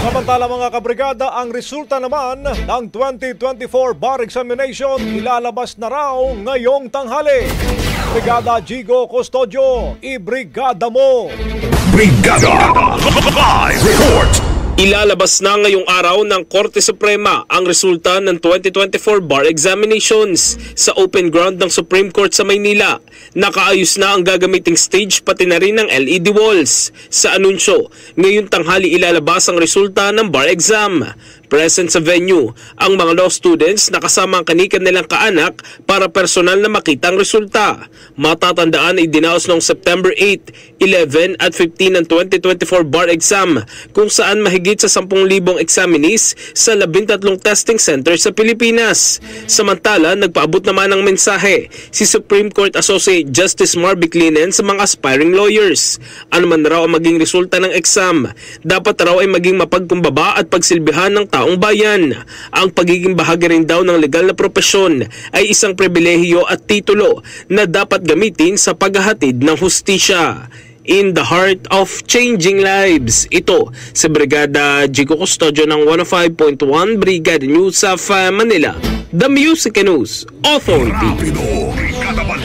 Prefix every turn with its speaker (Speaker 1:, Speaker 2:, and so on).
Speaker 1: Samantala mga kabrigada, ang resulta naman ng 2024 bar examination ilalabas na raw ngayong tanghali. Brigada Jigo Custodio, ibrigada mo!
Speaker 2: Brigada Live Report!
Speaker 3: Ilalabas na ngayong araw ng Korte Suprema ang resulta ng 2024 bar examinations sa open ground ng Supreme Court sa Maynila. Nakaayos na ang gagamiting stage pati na rin ng LED walls. Sa anunsyo, ngayong tanghali ilalabas ang resulta ng bar exam. Present sa venue ang mga law students na kasama ang kanilang kaanak para personal na makita ang resulta. Matatandaan ay dinaos noong September 8, 11 at 15 ng 2024 bar exam kung saan mahigit sa 10,000 examinees sa 13 testing centers sa Pilipinas. Samantala, nagpaabot naman ng mensahe si Supreme Court Associate Justice Marvic Linen sa mga aspiring lawyers. Ano man raw ang maging resulta ng exam, dapat raw ay maging mapagkumbaba at pagsilbihan ng taong bayan. Ang pagiging bahagi rin daw ng legal na propesyon ay isang pribilehiyo at titulo na dapat gamitin sa paghahatid ng hustisya. In the heart of changing lives, ito sa Brigada Jigo Custodio ng 105.1 Brigada News of Manila, The Music News Authority.